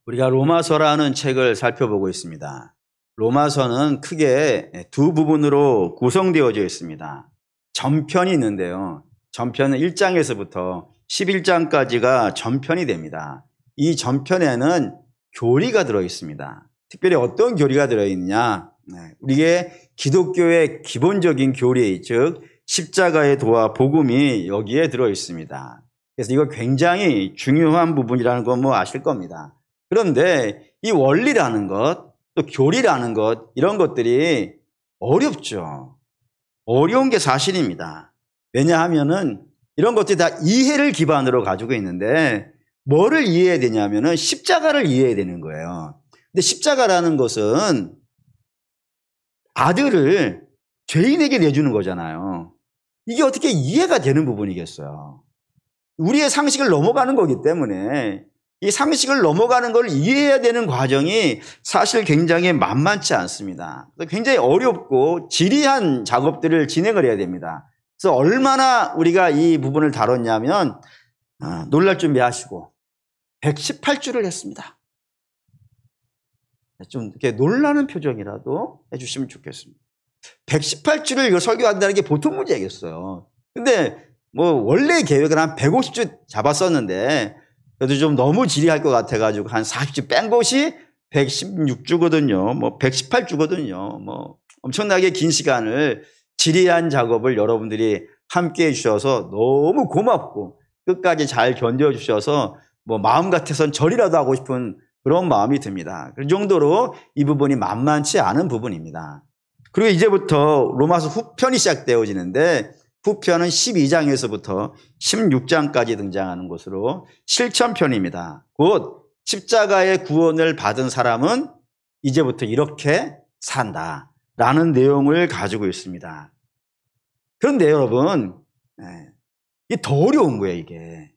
우리가 로마서라는 책을 살펴보고 있습니다. 로마서는 크게 두 부분으로 구성되어져 있습니다. 전편이 있는데요. 전편은 1장에서부터 11장까지가 전편이 됩니다. 이 전편에는 교리가 들어 있습니다. 특별히 어떤 교리가 들어있느냐? 우리의 기독교의 기본적인 교리, 즉 십자가의 도와 복음이 여기에 들어 있습니다. 그래서 이거 굉장히 중요한 부분이라는 건 뭐 아실 겁니다. 그런데 이 원리라는 것, 또 교리라는 것, 이런 것들이 어렵죠. 어려운 게 사실입니다. 왜냐하면은 이런 것들이 다 이해를 기반으로 가지고 있는데 뭐를 이해해야 되냐면은 십자가를 이해해야 되는 거예요. 근데 십자가라는 것은 아들을 죄인에게 내주는 거잖아요. 이게 어떻게 이해가 되는 부분이겠어요. 우리의 상식을 넘어가는 거기 때문에 이 상식을 넘어가는 걸 이해해야 되는 과정이 사실 굉장히 만만치 않습니다. 굉장히 어렵고 지리한 작업들을 진행을 해야 됩니다. 그래서 얼마나 우리가 이 부분을 다뤘냐면 놀랄 준비하시고 118주를 했습니다. 좀 이렇게 놀라는 표정이라도 해주시면 좋겠습니다. 118주를 이거 설교한다는 게 보통 문제겠어요. 근데 뭐 원래 계획은 한 150주 잡았었는데 그래도 좀 너무 지리할 것 같아가지고 한 40주 뺀 것이 116주거든요. 뭐 118주거든요. 뭐 엄청나게 긴 시간을 지리한 작업을 여러분들이 함께 해주셔서 너무 고맙고 끝까지 잘 견뎌주셔서 뭐 마음 같아선 절이라도 하고 싶은 그런 마음이 듭니다. 그 정도로 이 부분이 만만치 않은 부분입니다. 그리고 이제부터 로마서 후편이 시작되어지는데 후편은 12장에서부터 16장까지 등장하는 것으로 실천편입니다. 곧 십자가의 구원을 받은 사람은 이제부터 이렇게 산다라는 내용을 가지고 있습니다. 그런데 여러분, 이게 더 어려운 거예요, 이게.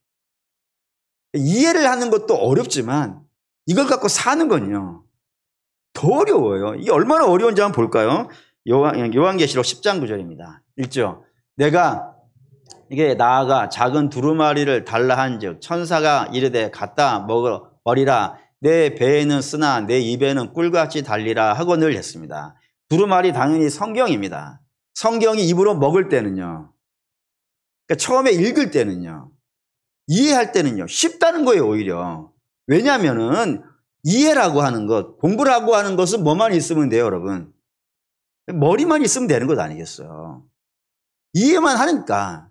이해를 하는 것도 어렵지만 이걸 갖고 사는 건요, 더 어려워요. 이게 얼마나 어려운지 한번 볼까요? 요한계시록 10장 9절입니다. 읽죠. 내가 이게 나아가 작은 두루마리를 달라 한즉 천사가 이르되 갖다 먹으리라 내 배에는 쓰나 내 입에는 꿀같이 달리라 하거늘 했습니다. 두루마리 당연히 성경입니다. 성경이 입으로 먹을 때는요, 그러니까 처음에 읽을 때는요, 이해할 때는요 쉽다는 거예요. 오히려. 왜냐하면은 이해라고 하는 것, 공부라고 하는 것은 뭐만 있으면 돼요, 여러분. 머리만 있으면 되는 것 아니겠어요. 이해만 하니까.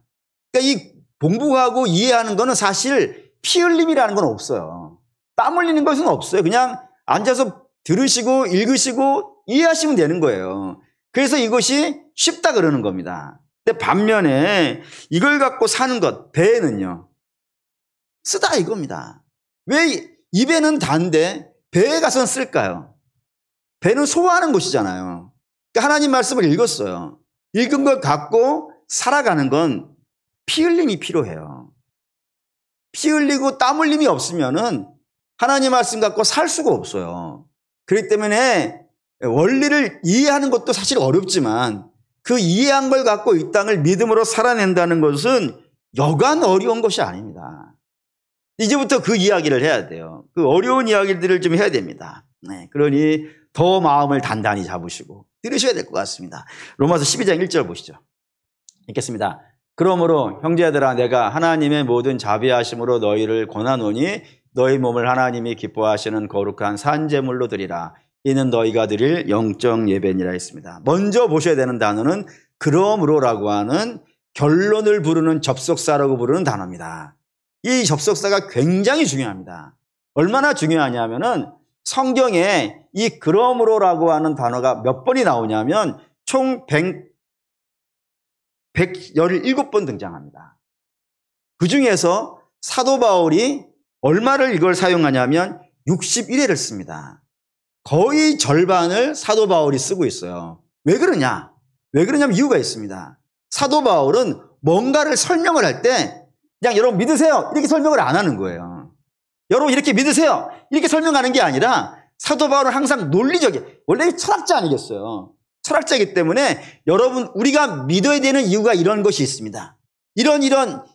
그러니까 이 공부하고 이해하는 거는 사실 피 흘림이라는 건 없어요. 땀 흘리는 것은 없어요. 그냥 앉아서 들으시고 읽으시고 이해하시면 되는 거예요. 그래서 이것이 쉽다 그러는 겁니다. 근데 반면에 이걸 갖고 사는 것, 배에는요, 쓰다 이겁니다. 왜 입에는 단데 배에 가서는 쓸까요? 배는 소화하는 곳이잖아요. 그러니까 하나님 말씀을 읽었어요. 읽은 걸 갖고 살아가는 건 피 흘림이 필요해요. 피 흘리고 땀 흘림이 없으면은 하나님 말씀 갖고 살 수가 없어요. 그렇기 때문에 원리를 이해하는 것도 사실 어렵지만 그 이해한 걸 갖고 이 땅을 믿음으로 살아낸다는 것은 여간 어려운 것이 아닙니다. 이제부터 그 이야기를 해야 돼요. 그 어려운 이야기들을 좀 해야 됩니다. 그러니 더 마음을 단단히 잡으시고 들으셔야 될 것 같습니다. 로마서 12장 1절 보시죠. 읽겠습니다. 그러므로 형제들아 내가 하나님의 모든 자비하심으로 너희를 권하노니 너희 몸을 하나님이 기뻐하시는 거룩한 산제물로 드리라. 이는 너희가 드릴 영적 예배니라 했습니다. 먼저 보셔야 되는 단어는 그러므로라고 하는 결론을 부르는 접속사라고 부르는 단어입니다. 이 접속사가 굉장히 중요합니다. 얼마나 중요하냐면은 성경에 이 그러므로라고 하는 단어가 몇 번이 나오냐면 총 117번 등장합니다. 그 중에서 사도 바울이 얼마를 이걸 사용하냐면 61회를 씁니다. 거의 절반을 사도 바울이 쓰고 있어요. 왜 그러냐? 왜 그러냐면 이유가 있습니다. 사도 바울은 뭔가를 설명을 할 때 그냥 여러분 믿으세요 이렇게 설명을 안 하는 거예요. 여러분 이렇게 믿으세요 이렇게 설명하는 게 아니라 사도 바울은 항상 논리적이에요. 원래 철학자 아니겠어요. 철학자이기 때문에 여러분 우리가 믿어야 되는 이유가 이런 것이 있습니다. 이런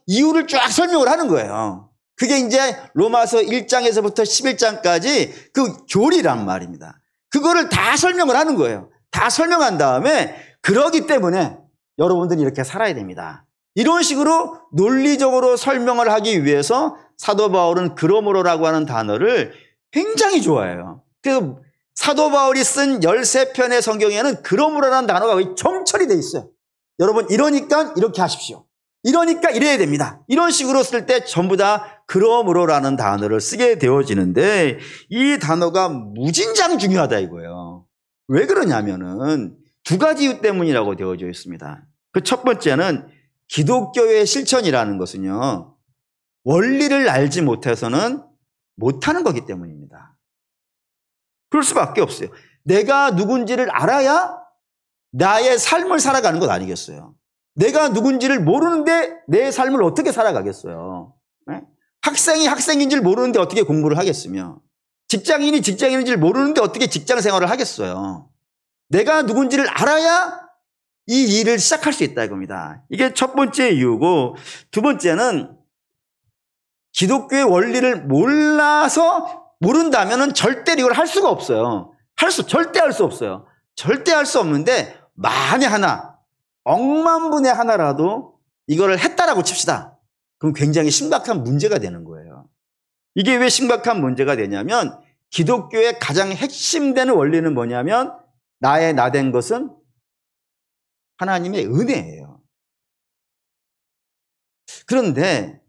이유를 쫙 설명을 하는 거예요. 그게 이제 로마서 1장에서부터 11장까지 그 교리란 말입니다. 그거를 다 설명을 하는 거예요. 다 설명한 다음에 그러기 때문에 여러분들이 이렇게 살아야 됩니다. 이런 식으로 논리적으로 설명을 하기 위해서 사도 바울은 그러므로라고 하는 단어를 굉장히 좋아해요. 그래서 사도 바울이 쓴 13편의 성경에는 그러므로라는 단어가 거의 점철이 돼 있어요. 여러분 이러니까 이렇게 하십시오. 이러니까 이래야 됩니다. 이런 식으로 쓸 때 전부 다 그러므로라는 단어를 쓰게 되어지는데 이 단어가 무진장 중요하다 이거예요. 왜 그러냐면은 두 가지 이유 때문이라고 되어져 있습니다. 그 첫 번째는 기독교의 실천이라는 것은요, 원리를 알지 못해서는 못하는 거기 때문입니다. 그럴 수밖에 없어요. 내가 누군지를 알아야 나의 삶을 살아가는 것 아니겠어요? 내가 누군지를 모르는데 내 삶을 어떻게 살아가겠어요? 네? 학생이 학생인 줄 모르는데 어떻게 공부를 하겠으며, 직장인이 직장인인 줄 모르는데 어떻게 직장 생활을 하겠어요? 내가 누군지를 알아야 이 일을 시작할 수 있다 이겁니다. 이게 첫 번째 이유고, 두 번째는 기독교의 원리를 모른다면 절대 이걸 할 수가 없어요. 절대 할 수 없어요. 절대 할 수 없는데 만에 하나, 억만분의 하나라도 이거를 했다라고 칩시다. 그럼 굉장히 심각한 문제가 되는 거예요. 이게 왜 심각한 문제가 되냐면 기독교의 가장 핵심되는 원리는 뭐냐면 나의 나된 것은 하나님의 은혜예요. 그런데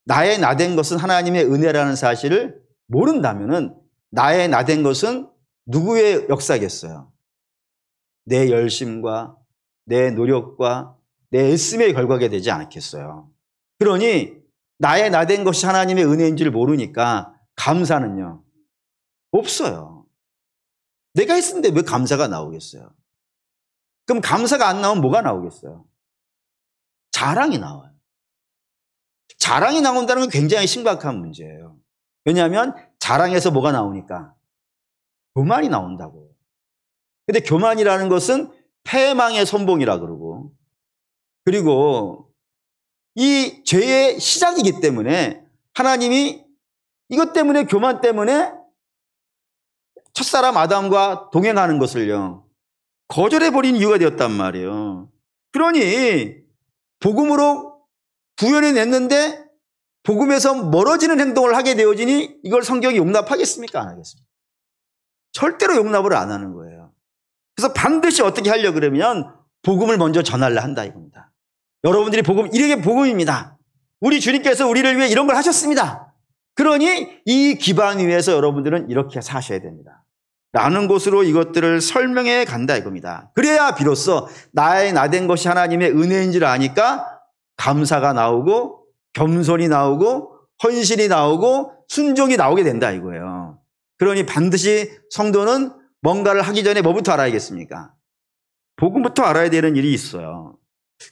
나의 나된 것은 하나님의 은혜라는 사실을 모른다면은 나의 나된 것은 누구의 역사겠어요? 내 열심과 내 노력과 내 애씀의 결과가 되지 않겠어요. 그러니 나의 나된 것이 하나님의 은혜인 줄 모르니까 감사는요, 없어요. 내가 했는데 왜 감사가 나오겠어요? 그럼 감사가 안 나오면 뭐가 나오겠어요? 자랑이 나와요. 자랑이 나온다는 건 굉장히 심각한 문제예요. 왜냐하면 자랑에서 뭐가 나오니까? 교만이 나온다고요. 근데 교만이라는 것은 패망의 선봉이라 그러고, 그리고 이 죄의 시작이기 때문에 하나님이 이것 때문에, 교만 때문에 첫사람 아담과 동행하는 것을요, 거절해버린 이유가 되었단 말이에요. 그러니 복음으로 구현해냈는데 복음에서 멀어지는 행동을 하게 되어지니 이걸 성경이 용납하겠습니까? 안 하겠습니까? 절대로 용납을 안 하는 거예요. 그래서 반드시 어떻게 하려고 그러면 복음을 먼저 전하려 한다 이겁니다. 여러분들이 복음, 이게 복음입니다. 우리 주님께서 우리를 위해 이런 걸 하셨습니다. 그러니 이 기반 위에서 여러분들은 이렇게 사셔야 됩니다. 라는 곳으로 이것들을 설명해 간다 이겁니다. 그래야 비로소 나의 나된 것이 하나님의 은혜인 줄 아니까 감사가 나오고 겸손이 나오고 헌신이 나오고 순종이 나오게 된다 이거예요. 그러니 반드시 성도는 뭔가를 하기 전에 뭐부터 알아야겠습니까? 복음부터 알아야 되는 일이 있어요.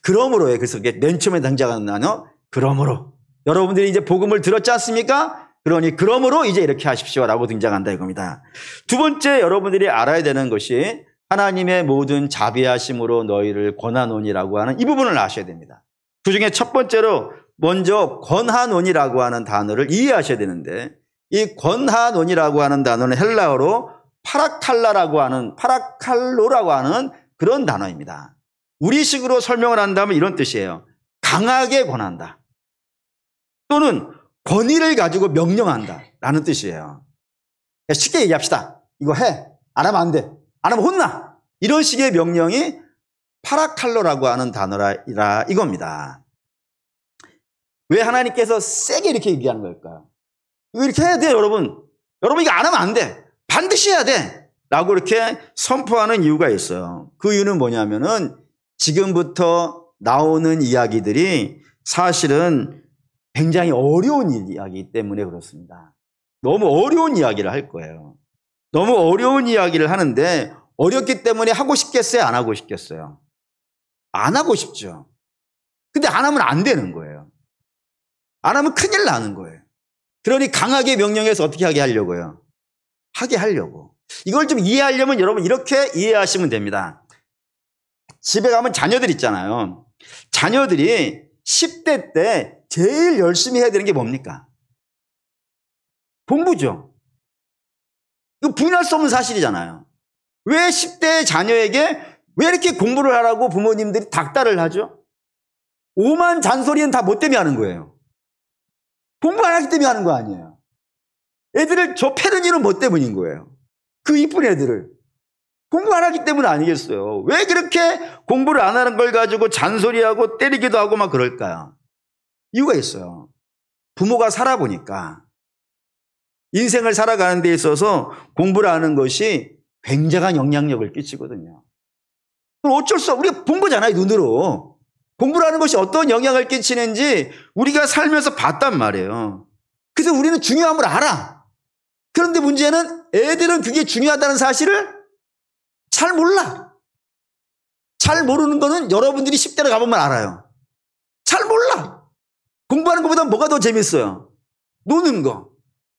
그러므로요. 그래서 맨 처음에 등장하는 단어 그러므로. 여러분들이 이제 복음을 들었지 않습니까? 그러니 그러므로 이제 이렇게 하십시오라고 등장한다 이겁니다. 두 번째 여러분들이 알아야 되는 것이 하나님의 모든 자비하심으로 너희를 권하노니라고 하는 이 부분을 아셔야 됩니다. 그중에 첫 번째로 먼저 권하노니라고 하는 단어를 이해하셔야 되는데, 이 권하노니라고 하는 단어는 헬라어로 파라칼로라고 하는 그런 단어입니다. 우리식으로 설명을 한다면 이런 뜻이에요. 강하게 권한다. 또는 권위를 가지고 명령한다 라는 뜻이에요. 쉽게 얘기합시다. 이거 해. 안 하면 안 돼. 안 하면 혼나. 이런 식의 명령이 파라칼로라고 하는 단어라 이겁니다. 왜 하나님께서 세게 이렇게 얘기하는 걸까요? 이거 이렇게 해야 돼요, 여러분. 여러분 이거 안 하면 안 돼. 반드시 해야 돼. 라고 이렇게 선포하는 이유가 있어요. 그 이유는 뭐냐면은 지금부터 나오는 이야기들이 사실은 굉장히 어려운 이야기이기 때문에 그렇습니다. 너무 어려운 이야기를 할 거예요. 너무 어려운 이야기를 하는데 어렵기 때문에 하고 싶겠어요? 안 하고 싶겠어요? 안 하고 싶죠. 근데 안 하면 안 되는 거예요. 안 하면 큰일 나는 거예요. 그러니 강하게 명령해서 어떻게 하게 하려고요? 하게 하려고. 이걸 좀 이해하려면 여러분 이렇게 이해하시면 됩니다. 집에 가면 자녀들 있잖아요. 자녀들이 10대 때 제일 열심히 해야 되는 게 뭡니까? 공부죠. 이거 부인할 수 없는 사실이잖아요. 왜 10대 자녀에게 왜 이렇게 공부를 하라고 부모님들이 닥달을 하죠? 오만 잔소리는 다 뭐 때문에 하는 거예요? 공부 안 하기 때문에 하는 거 아니에요. 애들을 저 패는 일은 뭐 때문인 거예요? 그 이쁜 애들을. 공부 안 하기 때문 아니겠어요? 왜 그렇게 공부를 안 하는 걸 가지고 잔소리하고 때리기도 하고 막 그럴까요? 이유가 있어요. 부모가 살아보니까 인생을 살아가는 데 있어서 공부를 하는 것이 굉장한 영향력을 끼치거든요. 그럼 어쩔 수 없어. 우리가 본 거잖아요, 눈으로. 공부를 하는 것이 어떤 영향을 끼치는지 우리가 살면서 봤단 말이에요. 그래서 우리는 중요함을 알아. 그런데 문제는 애들은 그게 중요하다는 사실을 잘 몰라. 잘 모르는 거는 여러분들이 10대로 가보면 알아요. 잘 몰라. 공부하는 것보다 뭐가 더 재밌어요? 노는 거.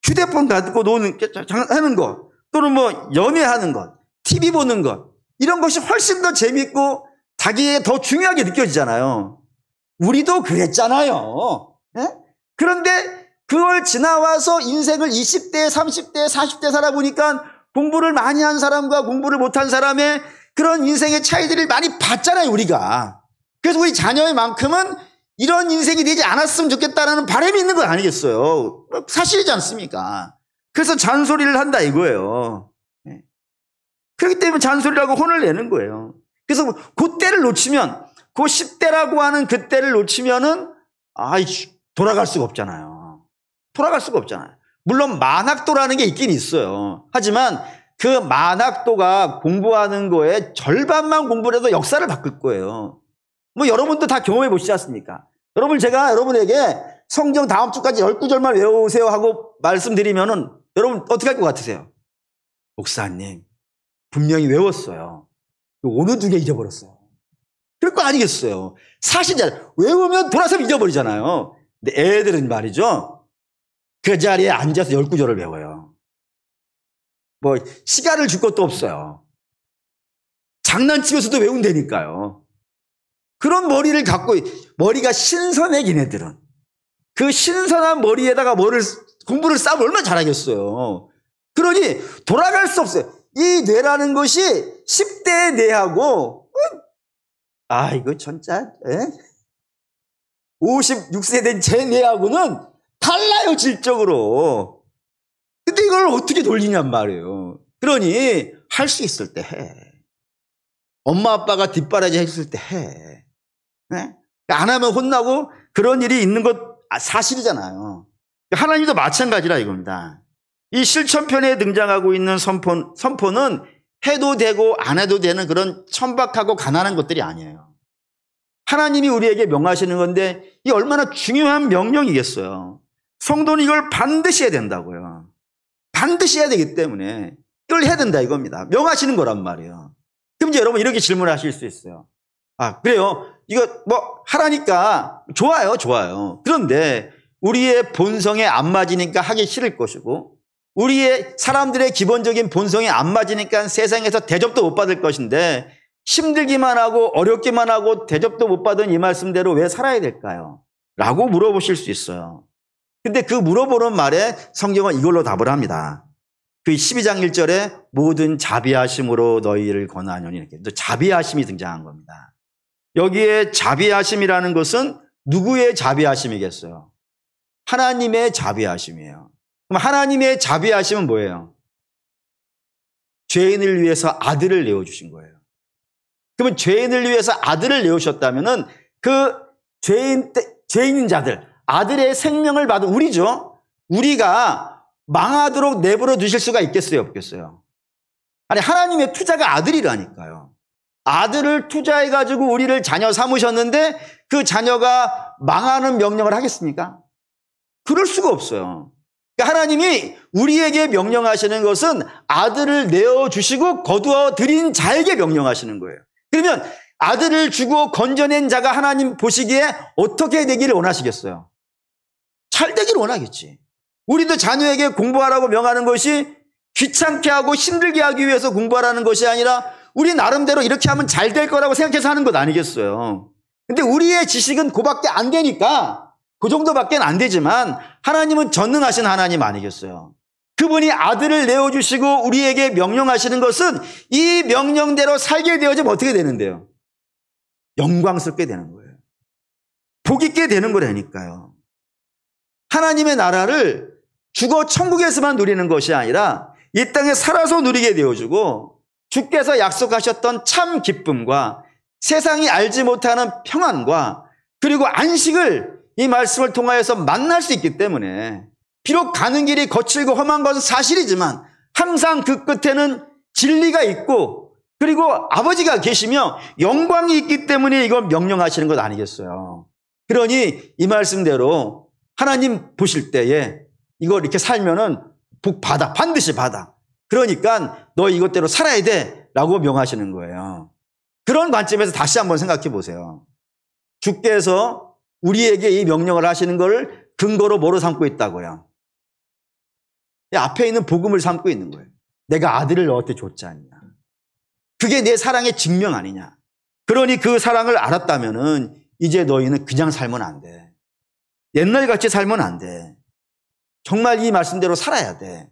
휴대폰 갖고 하는 거. 또는 뭐 연애하는 것. TV 보는 것. 이런 것이 훨씬 더 재밌고 자기에게 더 중요하게 느껴지잖아요. 우리도 그랬잖아요. 예? 그런데 그걸 지나와서 인생을 20대, 30대, 40대 살아보니까 공부를 많이 한 사람과 공부를 못한 사람의 그런 인생의 차이들을 많이 봤잖아요, 우리가. 그래서 우리 자녀의만큼은 이런 인생이 되지 않았으면 좋겠다라는 바람이 있는 건 아니겠어요. 사실이지 않습니까? 그래서 잔소리를 한다 이거예요. 그렇기 때문에 잔소리라고 혼을 내는 거예요. 그래서 그 때를 놓치면, 그 10대라고 하는 그 때를 놓치면은, 돌아갈 수가 없잖아요. 돌아갈 수가 없잖아요. 물론 만학도라는 게 있긴 있어요. 하지만 그 만학도가 공부하는 거에 절반만 공부를 해도 역사를 바꿀 거예요. 뭐 여러분도 다 경험해 보시지 않습니까? 제가 여러분에게 성경 다음 주까지 19절만 외우세요 하고 말씀드리면은 여러분 어떻게 할 것 같으세요? 목사님, 분명히 외웠어요. 어느 중에 잊어버렸어요. 그럴 거 아니겠어요. 사실이잖아요. 외우면 돌아서 잊어버리잖아요. 근데 애들은 말이죠. 그 자리에 앉아서 19절을 외워요. 뭐 시간을 줄 것도 없어요. 장난치면서도 외운다니까요. 그런 머리를 갖고, 머리가 신선해긴 애들은. 그 신선한 머리에다가 공부를 쌓으면 얼마나 잘하겠어요. 그러니 돌아갈 수 없어요. 이 뇌라는 것이 10대의 뇌하고, 이거 진짜, 56세 된 제 뇌하고는 달라요, 질적으로. 근데 이걸 어떻게 돌리냔 말이에요. 그러니 할 수 있을 때 해. 엄마 아빠가 뒷바라지 했을 때 해. 네? 안 하면 혼나고 그런 일이 있는 것 사실이잖아요. 하나님도 마찬가지라 이겁니다. 이 실천편에 등장하고 있는 선포는 해도 되고 안 해도 되는 그런 천박하고 가난한 것들이 아니에요. 하나님이 우리에게 명하시는 건데 이 얼마나 중요한 명령이겠어요. 성도는 이걸 반드시 해야 된다고요. 반드시 해야 되기 때문에 이걸 해야 된다 이겁니다. 명하시는 거란 말이에요. 그럼 이제 여러분 이렇게 질문하실 수 있어요. 그래요? 이거 뭐 하라니까 좋아요. 그런데 우리의 본성에 안 맞으니까 하기 싫을 것이고 우리의 사람들의 기본적인 본성에 안 맞으니까 세상에서 대접도 못 받을 것인데 힘들기만 하고 어렵기만 하고 대접도 못 받은 이 말씀대로 왜 살아야 될까요? 라고 물어보실 수 있어요. 근데 그 물어보는 말에 성경은 이걸로 답을 합니다. 그 12장 1절에 모든 자비하심으로 너희를 권하노니 이렇게 또 자비하심이 등장한 겁니다. 여기에 자비하심이라는 것은 누구의 자비하심이겠어요? 하나님의 자비하심이에요. 그럼 하나님의 자비하심은 뭐예요? 죄인을 위해서 아들을 내어주신 거예요. 그러면 죄인을 위해서 아들을 내어주셨다면은 그 죄인인 자들, 아들의 생명을 받은 우리죠. 우리가 망하도록 내버려 두실 수가 있겠어요, 없겠어요? 아니, 하나님의 투자가 아들이라니까요. 아들을 투자해가지고 우리를 자녀 삼으셨는데 그 자녀가 망하는 명령을 하겠습니까? 그럴 수가 없어요. 그러니까 하나님이 우리에게 명령하시는 것은 아들을 내어주시고 거두어 드린 자에게 명령하시는 거예요. 그러면 아들을 주고 건져낸 자가 하나님 보시기에 어떻게 되기를 원하시겠어요? 잘 되기를 원하겠지. 우리도 자녀에게 공부하라고 명하는 것이 귀찮게 하고 힘들게 하기 위해서 공부하라는 것이 아니라 우리 나름대로 이렇게 하면 잘 될 거라고 생각해서 하는 것 아니겠어요. 근데 우리의 지식은 그밖에 안 되니까 그 정도밖에 안 되지만 하나님은 전능하신 하나님 아니겠어요. 그분이 아들을 내어주시고 우리에게 명령하시는 것은 이 명령대로 살게 되어지면 어떻게 되는데요? 영광스럽게 되는 거예요. 복 있게 되는 거라니까요. 하나님의 나라를 죽어 천국에서만 누리는 것이 아니라 이 땅에 살아서 누리게 되어주고 주께서 약속하셨던 참 기쁨과 세상이 알지 못하는 평안과 그리고 안식을 이 말씀을 통하여서 만날 수 있기 때문에 비록 가는 길이 거칠고 험한 것은 사실이지만 항상 그 끝에는 진리가 있고 그리고 아버지가 계시며 영광이 있기 때문에 이걸 명령하시는 것 아니겠어요. 그러니 이 말씀대로 하나님 보실 때에 이걸 이렇게 살면은 복 받아, 반드시 받아. 그러니까 너 이것대로 살아야 돼 라고 명하시는 거예요. 그런 관점에서 다시 한번 생각해 보세요. 주께서 우리에게 이 명령을 하시는 걸 근거로 뭐로 삼고 있다고요? 앞에 있는 복음을 삼고 있는 거예요. 내가 아들을 너한테 줬지 않냐. 그게 내 사랑의 증명 아니냐. 그러니 그 사랑을 알았다면은 이제 너희는 그냥 살면 안 돼. 옛날같이 살면 안 돼. 정말 이 말씀대로 살아야 돼.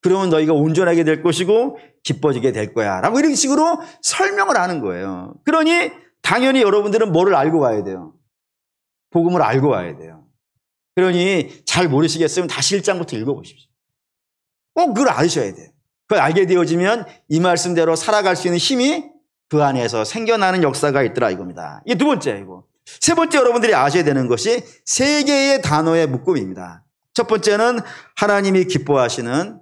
그러면 너희가 온전하게 될 것이고 기뻐지게 될 거야 라고 이런 식으로 설명을 하는 거예요. 그러니 당연히 여러분들은 뭐를 알고 가야 돼요? 복음을 알고 가야 돼요. 그러니 잘 모르시겠으면 다시 1장부터 읽어보십시오. 꼭 그걸 아셔야 돼요. 그걸 알게 되어지면 이 말씀대로 살아갈 수 있는 힘이 그 안에서 생겨나는 역사가 있더라 이겁니다. 이게 두 번째이고, 세 번째 여러분들이 아셔야 되는 것이 세 개의 단어의 묶음입니다. 첫 번째는 하나님이 기뻐하시는,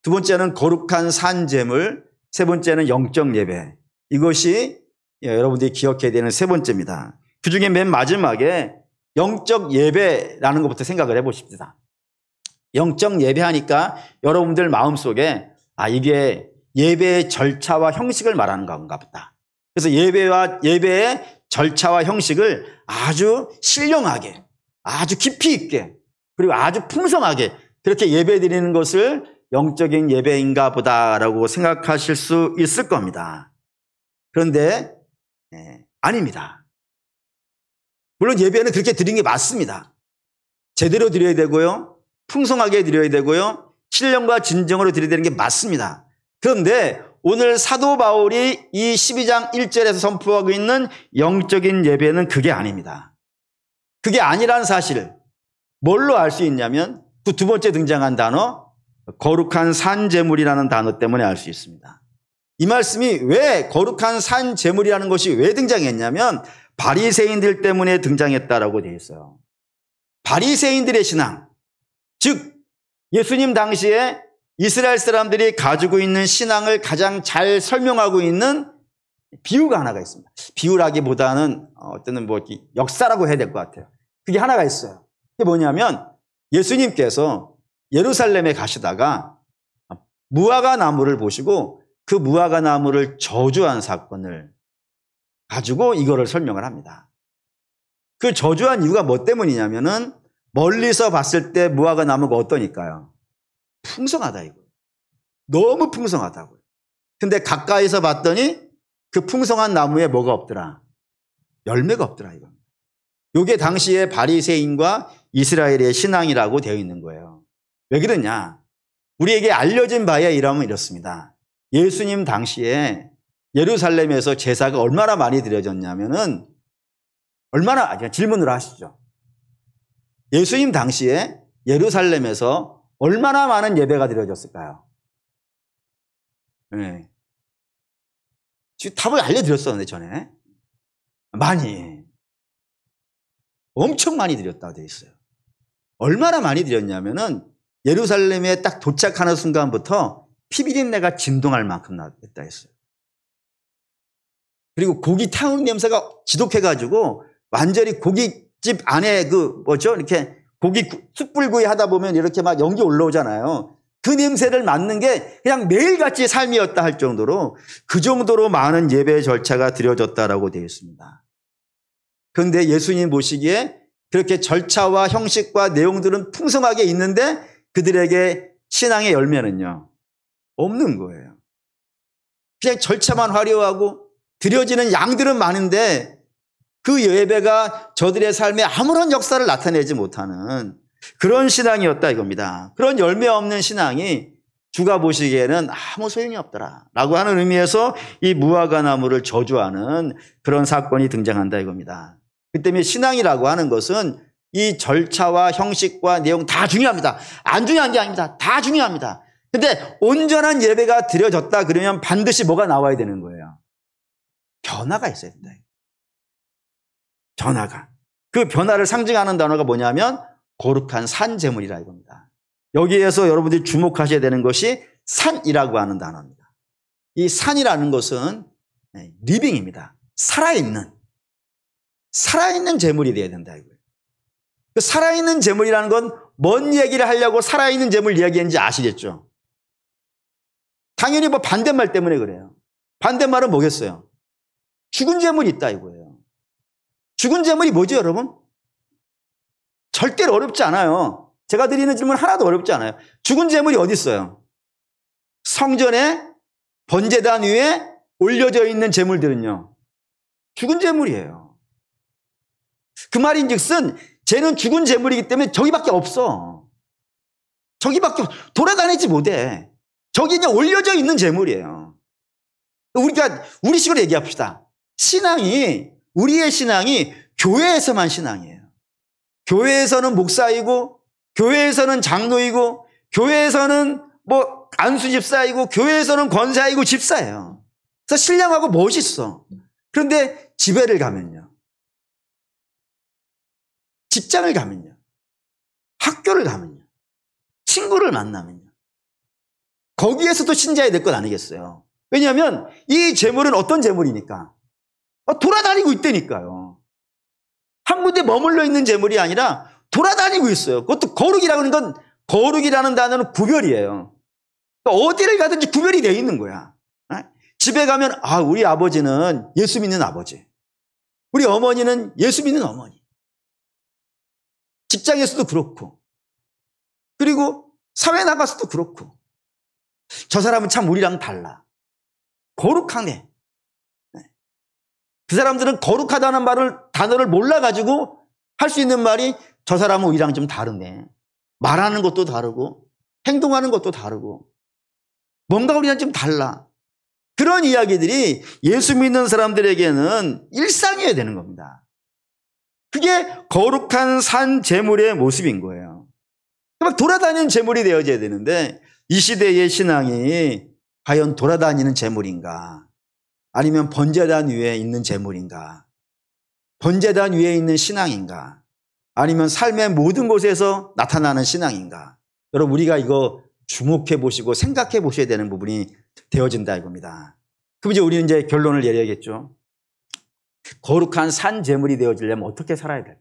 두 번째는 거룩한 산제물, 세 번째는 영적 예배. 이것이 여러분들이 기억해야 되는 세 번째입니다. 그 중에 맨 마지막에 영적 예배라는 것부터 생각을 해보십시다. 영적 예배하니까 여러분들 마음속에 이게 예배의 절차와 형식을 말하는 건가 보다. 그래서 예배의 절차와 형식을 아주 신령하게, 아주 깊이 있게, 그리고 아주 풍성하게 그렇게 예배 드리는 것을 영적인 예배인가 보다라고 생각하실 수 있을 겁니다. 그런데 아닙니다. 물론 예배는 그렇게 드리는 게 맞습니다. 제대로 드려야 되고요. 풍성하게 드려야 되고요. 신령과 진정으로 드려야 되는 게 맞습니다. 그런데 오늘 사도 바울이 이 12장 1절에서 선포하고 있는 영적인 예배는 그게 아닙니다. 그게 아니라는 사실을 뭘로 알 수 있냐면 그 두 번째 등장한 단어 거룩한 산제물이라는 단어 때문에 알 수 있습니다. 이 말씀이 왜 거룩한 산제물이라는 것이 왜 등장했냐면 바리새인들 때문에 등장했다라고 되어 있어요. 바리새인들의 신앙, 즉 예수님 당시에 이스라엘 사람들이 가지고 있는 신앙을 가장 잘 설명하고 있는 비유가 하나가 있습니다. 비유라기보다는 어떤 역사라고 해야 될 것 같아요. 그게 하나가 있어요. 그게 뭐냐면 예수님께서 예루살렘에 가시다가 무화과 나무를 보시고 그 무화과 나무를 저주한 사건을 가지고 이거를 설명을 합니다. 그 저주한 이유가 뭐 때문이냐면은 멀리서 봤을 때 무화과 나무가 어떠니까요? 풍성하다 이거. 너무 풍성하다고요. 근데 가까이서 봤더니 그 풍성한 나무에 뭐가 없더라? 열매가 없더라 이거. 이게 당시에 바리새인과 이스라엘의 신앙이라고 되어 있는 거예요. 왜 그러냐? 우리에게 알려진 바에 의하면 이렇습니다. 예수님 당시에 예루살렘에서 제사가 얼마나 많이 드려졌냐면은 질문을 하시죠. 예수님 당시에 예루살렘에서 얼마나 많은 예배가 드려졌을까요? 네. 지금 답을 알려드렸었는데 전에 많이, 엄청 많이 드렸다고 되어 있어요. 얼마나 많이 드렸냐면은 예루살렘에 딱 도착하는 순간부터 피비린내가 진동할 만큼 나왔다 했어요. 그리고 고기 타는 냄새가 지독해가지고 완전히 고깃집 안에 이렇게 고기 숯불구이 하다 보면 이렇게 막 연기 올라오잖아요. 그 냄새를 맡는 게 그냥 매일같이 삶이었다 할 정도로 그 정도로 많은 예배 절차가 드려졌다라고 되어 있습니다. 그런데 예수님 보시기에 그렇게 절차와 형식과 내용들은 풍성하게 있는데 그들에게 신앙의 열매는요, 없는 거예요. 그냥 절차만 화려하고 드려지는 양들은 많은데 그 예배가 저들의 삶에 아무런 역사를 나타내지 못하는 그런 신앙이었다 이겁니다. 그런 열매 없는 신앙이 주가 보시기에는 아무 소용이 없더라 라고 하는 의미에서 이 무화과 나무를 저주하는 그런 사건이 등장한다 이겁니다. 그 때문에 신앙이라고 하는 것은 이 절차와 형식과 내용 다 중요합니다. 안 중요한 게 아닙니다. 다 중요합니다. 근데 온전한 예배가 드려졌다 그러면 반드시 뭐가 나와야 되는 거예요? 변화가 있어야 된다. 변화가. 그 변화를 상징하는 단어가 뭐냐면 거룩한 산제물이라 이겁니다. 여기에서 여러분들이 주목하셔야 되는 것이 산이라고 하는 단어입니다. 이 산이라는 것은 리빙입니다. 살아있는 제물이 되어야 된다 이거예요. 그 살아있는 제물이라는 건 뭔 얘기를 하려고 살아있는 제물 이야기했는지 아시겠죠? 당연히 뭐 반대말 때문에 그래요. 반대말은 뭐겠어요? 죽은 제물이 있다 이거예요. 죽은 제물이 뭐죠, 여러분? 절대로 어렵지 않아요. 제가 드리는 질문 하나도 어렵지 않아요. 죽은 제물이 어디 있어요? 성전에 번제단 위에 올려져 있는 제물들은요, 죽은 제물이에요. 그 말인즉슨 쟤는 죽은 제물이기 때문에 저기밖에 없어. 저기밖에 돌아다니지 못해. 저기 그냥 올려져 있는 제물이에요. 우리 식으로 얘기합시다. 우리의 신앙이 교회에서만 신앙이에요. 교회에서는 목사이고, 교회에서는 장로이고, 교회에서는 뭐 안수집사이고, 교회에서는 권사이고 집사예요. 그래서 신령하고 멋있어. 그런데 집회를 가면요, 직장을 가면요, 학교를 가면요, 친구를 만나면요, 거기에서도 신자야 될 것 아니겠어요? 왜냐하면 이 제물은 어떤 제물이니까? 돌아다니고 있다니까요. 한 군데 머물러 있는 제물이 아니라 돌아다니고 있어요. 그것도 거룩이라고 하는 건, 거룩이라는 단어는 구별이에요. 그러니까 어디를 가든지 구별이 되어 있는 거야. 집에 가면 우리 아버지는 예수 믿는 아버지, 우리 어머니는 예수 믿는 어머니. 직장에서도 그렇고, 그리고 사회 나가서도 그렇고, 저 사람은 참 우리랑 달라. 거룩하네. 그 사람들은 거룩하다는 단어를 몰라가지고 할 수 있는 말이 저 사람은 우리랑 좀 다르네. 말하는 것도 다르고 행동하는 것도 다르고 뭔가 우리랑 좀 달라. 그런 이야기들이 예수 믿는 사람들에게는 일상이어야 되는 겁니다. 그게 거룩한 산 제물의 모습인 거예요. 막 돌아다니는 제물이 되어져야 되는데, 이 시대의 신앙이 과연 돌아다니는 제물인가? 아니면 번제단 위에 있는 제물인가? 번제단 위에 있는 신앙인가? 아니면 삶의 모든 곳에서 나타나는 신앙인가? 여러분, 우리가 이거 주목해 보시고 생각해 보셔야 되는 부분이 되어진다 이겁니다. 그럼 이제 우리는 이제 결론을 내려야겠죠. 거룩한 산 제물이 되어지려면 어떻게 살아야 될까?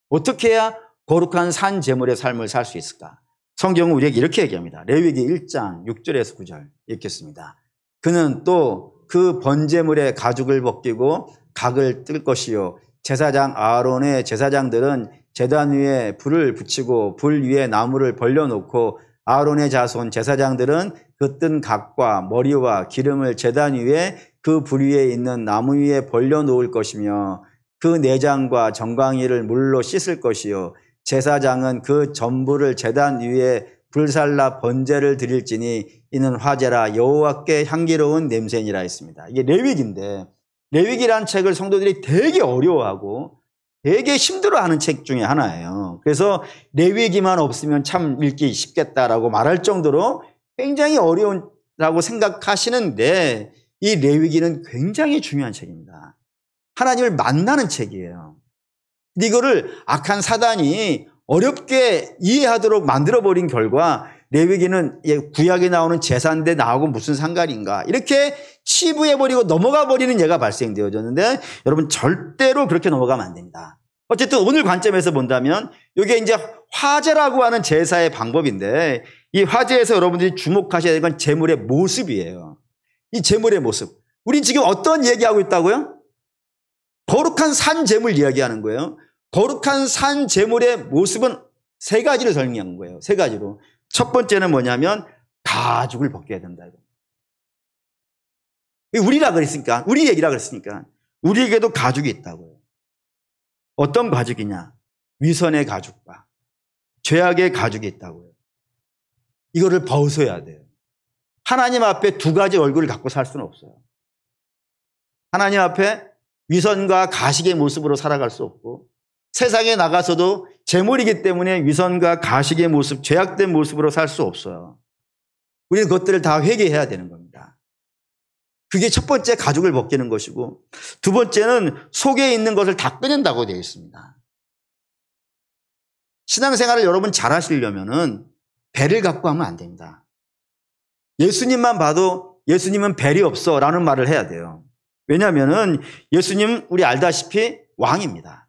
어떻게 해야 거룩한 산 제물의 삶을 살 수 있을까? 성경은 우리에게 이렇게 얘기합니다. 레위기 1장 6절에서 9절 읽겠습니다. 그는 또 그 번제물의 가죽을 벗기고 각을 뜰 것이요, 제사장 아론의 제사장들은 제단 위에 불을 붙이고 불 위에 나무를 벌려놓고 아론의 자손 제사장들은 그 뜬 각과 머리와 기름을 제단 위에 그 불 위에 있는 나무 위에 벌려놓을 것이며 그 내장과 정강이를 물로 씻을 것이요, 제사장은 그 전부를 제단 위에 불살라 번제를 드릴지니 이는 화제라 여호와께 향기로운 냄새니라 했습니다. 이게 레위기인데, 레위기라는 책을 성도들이 되게 어려워하고 되게 힘들어하는 책 중에 하나예요. 그래서 레위기만 없으면 참 읽기 쉽겠다라고 말할 정도로 굉장히 어려운다고 생각하시는데, 이 레위기는 굉장히 중요한 책입니다. 하나님을 만나는 책이에요. 근데 이거를 악한 사단이 어렵게 이해하도록 만들어버린 결과 레위기는 구약에 나오는 제사인데 나하고 무슨 상관인가 이렇게 치부해버리고 넘어가버리는 예가 발생되어졌는데, 여러분 절대로 그렇게 넘어가면 안 됩니다. 어쨌든 오늘 관점에서 본다면 이게 이제 화제라고 하는 제사의 방법인데, 이 화제에서 여러분들이 주목하셔야 될 건 제물의 모습이에요. 이 제물의 모습. 우리 지금 어떤 얘기하고 있다고요? 거룩한 산 제물 이야기하는 거예요. 거룩한 산 제물의 모습은 세 가지로 설명한 거예요. 세 가지로. 첫 번째는 뭐냐면 가죽을 벗겨야 된다. 우리 얘기라 그랬으니까 우리에게도 가죽이 있다고요. 어떤 가죽이냐? 위선의 가죽과 죄악의 가죽이 있다고요. 이거를 벗어야 돼요. 하나님 앞에 두 가지 얼굴을 갖고 살 수는 없어요. 하나님 앞에 위선과 가식의 모습으로 살아갈 수 없고, 세상에 나가서도 재물이기 때문에 위선과 가식의 모습, 죄악된 모습으로 살 수 없어요. 우리는 그것들을 다 회개해야 되는 겁니다. 그게 첫 번째, 가죽을 벗기는 것이고, 두 번째는 속에 있는 것을 다 꺼낸다고 되어 있습니다. 신앙생활을 여러분 잘 하시려면은 배를 갖고 하면 안 됩니다. 예수님만 봐도 예수님은 벨이 없어 라는 말을 해야 돼요. 왜냐하면은 예수님 우리 알다시피 왕입니다.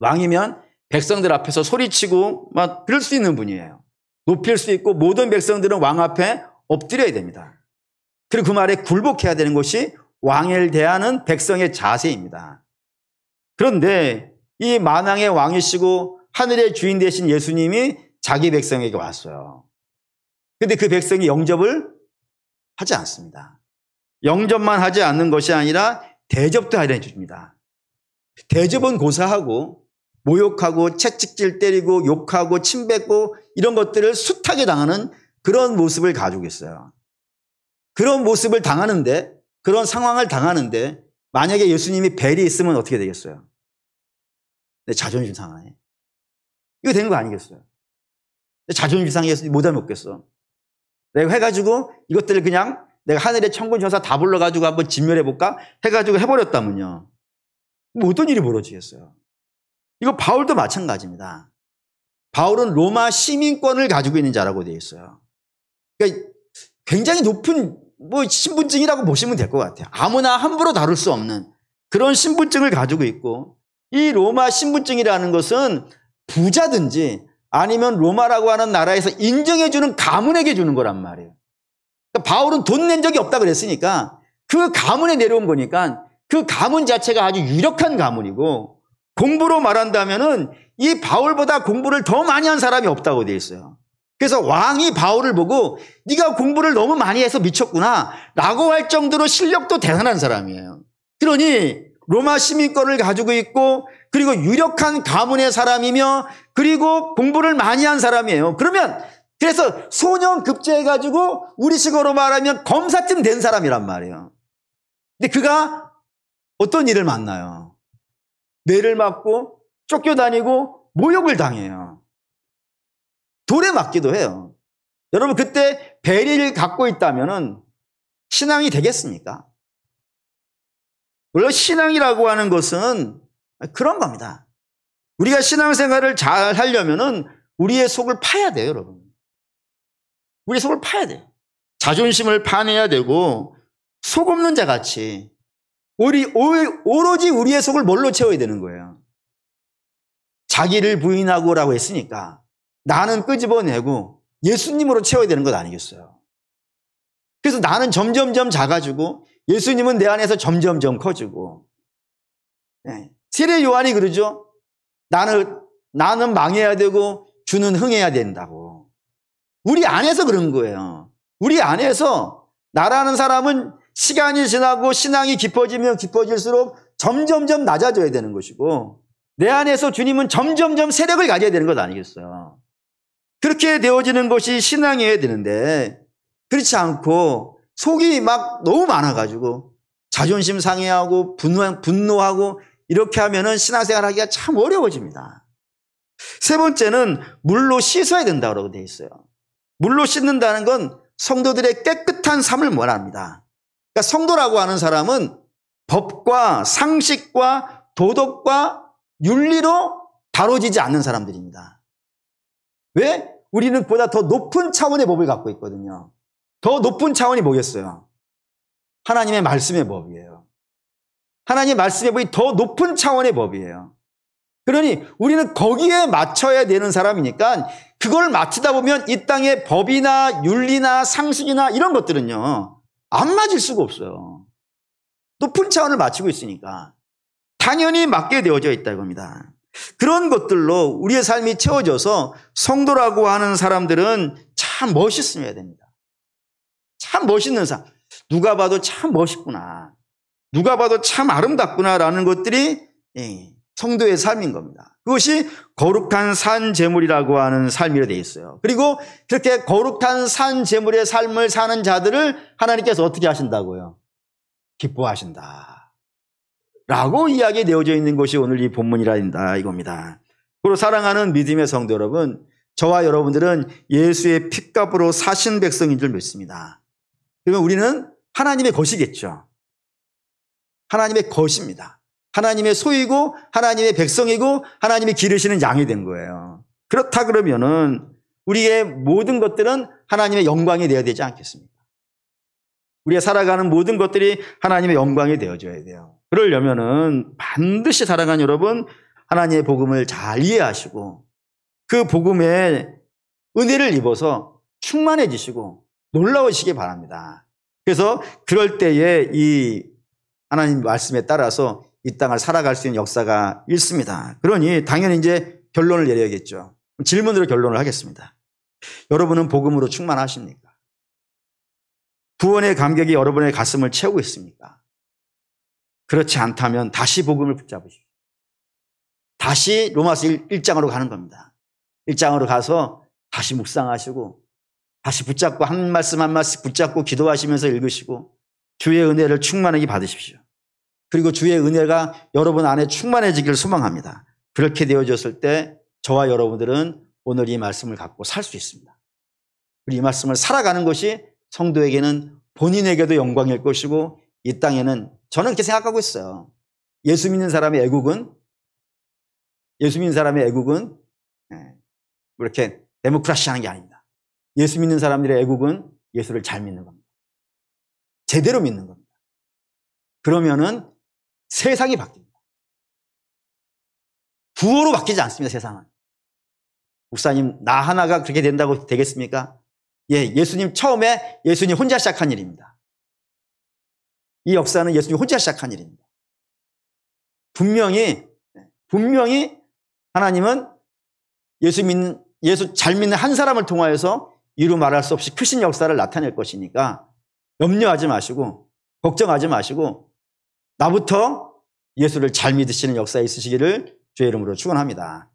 왕이면 백성들 앞에서 소리치고 막 그럴 수 있는 분이에요. 높일 수 있고 모든 백성들은 왕 앞에 엎드려야 됩니다. 그리고 그 말에 굴복해야 되는 것이 왕을 대하는 백성의 자세입니다. 그런데 이 만왕의 왕이시고 하늘의 주인 되신 예수님이 자기 백성에게 왔어요. 그런데 그 백성이 영접을 하지 않습니다. 영접만 하지 않는 것이 아니라 대접도 하려 해줍니다. 대접은 고사하고 모욕하고 채찍질 때리고 욕하고 침뱉고 이런 것들을 숱하게 당하는 그런 모습을 가지고 있어요. 그런 모습을 당하는데, 그런 상황을 당하는데 만약에 예수님이 벨이 있으면 어떻게 되겠어요? 내 자존심 상하네. 이거 되는 거 아니겠어요? 내 자존심 상해서 못하면 없겠어. 내가 해가지고 이것들을 그냥 내가 하늘의 천군 천사 다 불러가지고 한번 진멸해볼까? 해가지고 해버렸다면요. 뭐 어떤 일이 벌어지겠어요? 이거 바울도 마찬가지입니다. 바울은 로마 시민권을 가지고 있는 자라고 되어 있어요. 그러니까 굉장히 높은 신분증이라고 보시면 될 것 같아요. 아무나 함부로 다룰 수 없는 그런 신분증을 가지고 있고, 이 로마 신분증이라는 것은 부자든지 아니면 로마라고 하는 나라에서 인정해주는 가문에게 주는 거란 말이에요. 그러니까 바울은 돈 낸 적이 없다 그랬으니까 그 가문에 내려온 거니까 그 가문 자체가 아주 유력한 가문이고, 공부로 말한다면은 이 바울보다 공부를 더 많이 한 사람이 없다고 되어 있어요. 그래서 왕이 바울을 보고 네가 공부를 너무 많이 해서 미쳤구나 라고 할 정도로 실력도 대단한 사람이에요. 그러니 로마 시민권을 가지고 있고, 그리고 유력한 가문의 사람이며, 그리고 공부를 많이 한 사람이에요. 그래서 소년급제해가지고 우리식으로 말하면 검사쯤 된 사람이란 말이에요. 근데 그가 어떤 일을 만나요? 매를 맞고 쫓겨다니고 모욕을 당해요. 돌에 맞기도 해요. 여러분, 그때 배리를 갖고 있다면 신앙이 되겠습니까? 물론 신앙이라고 하는 것은 그런 겁니다. 우리가 신앙생활을 잘 하려면 우리의 속을 파야 돼요, 여러분. 우리의 속을 파야 돼요. 자존심을 파내야 되고, 속 없는 자 같이 오로지 우리의 속을 뭘로 채워야 되는 거예요? 자기를 부인하고라고 했으니까 나는 끄집어내고 예수님으로 채워야 되는 것 아니겠어요? 그래서 나는 점점점 작아지고 예수님은 내 안에서 점점점 커지고. 세례 요한이 그러죠. 나는 망해야 되고 주는 흥해야 된다고. 우리 안에서 그런 거예요. 우리 안에서 나라는 사람은 시간이 지나고 신앙이 깊어지면 깊어질수록 점점점 낮아져야 되는 것이고, 내 안에서 주님은 점점점 세력을 가져야 되는 것 아니겠어요? 그렇게 되어지는 것이 신앙이어야 되는데, 그렇지 않고 속이 막 너무 많아가지고 자존심 상해하고 분노하고 이렇게 하면은 신앙생활 하기가 참 어려워집니다. 세 번째는 물로 씻어야 된다고 되어 있어요. 물로 씻는다는 건 성도들의 깨끗한 삶을 말합니다. 그러니까 성도라고 하는 사람은 법과 상식과 도덕과 윤리로 다뤄지지 않는 사람들입니다. 왜? 우리는 보다 더 높은 차원의 법을 갖고 있거든요. 더 높은 차원이 뭐겠어요? 하나님의 말씀의 법이에요. 하나님의 말씀의 법이 더 높은 차원의 법이에요. 그러니 우리는 거기에 맞춰야 되는 사람이니까, 그걸 맞추다 보면 이 땅의 법이나 윤리나 상식이나 이런 것들은요 안 맞을 수가 없어요. 높은 차원을 맞추고 있으니까 당연히 맞게 되어져 있다 이겁니다. 그런 것들로 우리의 삶이 채워져서 성도라고 하는 사람들은 참 멋있어야 됩니다. 참 멋있는 사람. 누가 봐도 참 멋있구나, 누가 봐도 참 아름답구나라는 것들이 성도의 삶인 겁니다. 그것이 거룩한 산 제물이라고 하는 삶이라 되어 있어요. 그리고 그렇게 거룩한 산 제물의 삶을 사는 자들을 하나님께서 어떻게 하신다고요? 기뻐하신다 라고 이야기 되어져 있는 것이 오늘 이 본문이라 이겁니다. 그리고 사랑하는 믿음의 성도 여러분, 저와 여러분들은 예수의 핏값으로 사신 백성인 줄 믿습니다. 그러면 우리는 하나님의 것이겠죠. 하나님의 것입니다. 하나님의 소이고 하나님의 백성이고 하나님이 기르시는 양이 된 거예요. 그렇다 그러면은 우리의 모든 것들은 하나님의 영광이 되어야 되지 않겠습니까? 우리가 살아가는 모든 것들이 하나님의 영광이 되어줘야 돼요. 그러려면은 반드시 사랑하는 여러분, 하나님의 복음을 잘 이해하시고 그 복음에 은혜를 입어서 충만해지시고 놀라우시기 바랍니다. 그래서 그럴 때에 이 하나님 말씀에 따라서 이 땅을 살아갈 수 있는 역사가 있습니다. 그러니 당연히 이제 결론을 내려야겠죠. 질문으로 결론을 하겠습니다. 여러분은 복음으로 충만하십니까? 구원의 감격이 여러분의 가슴을 채우고 있습니까? 그렇지 않다면 다시 복음을 붙잡으십시오. 다시 로마서 1장으로 가는 겁니다. 1장으로 가서 다시 묵상하시고 다시 붙잡고 한 말씀 한 말씀 붙잡고 기도하시면서 읽으시고 주의 은혜를 충만하게 받으십시오. 그리고 주의 은혜가 여러분 안에 충만해지기를 소망합니다. 그렇게 되어졌을 때 저와 여러분들은 오늘 이 말씀을 갖고 살 수 있습니다. 그리고 이 말씀을 살아가는 것이 성도에게는 본인에게도 영광일 것이고 이 땅에는 저는 그렇게 생각하고 있어요. 예수 믿는 사람의 애국은 그렇게 데모크라시 하는 게 아닙니다. 예수 믿는 사람들의 애국은 예수를 잘 믿는 겁니다. 제대로 믿는 겁니다. 그러면은 세상이 바뀝니다. 구호로 바뀌지 않습니다. 세상은. 목사님 나 하나가 그렇게 된다고 되겠습니까? 예, 예수님 처음에 예수님 혼자 시작한 일입니다. 이 역사는 예수님 혼자 시작한 일입니다. 분명히 하나님은 예수 잘 믿는 한 사람을 통하여서 이루 말할 수 없이 크신 역사를 나타낼 것이니까 염려하지 마시고 걱정하지 마시고 나부터 예수를 잘 믿으시는 역사에 있으시기를 주의 이름으로 축원합니다.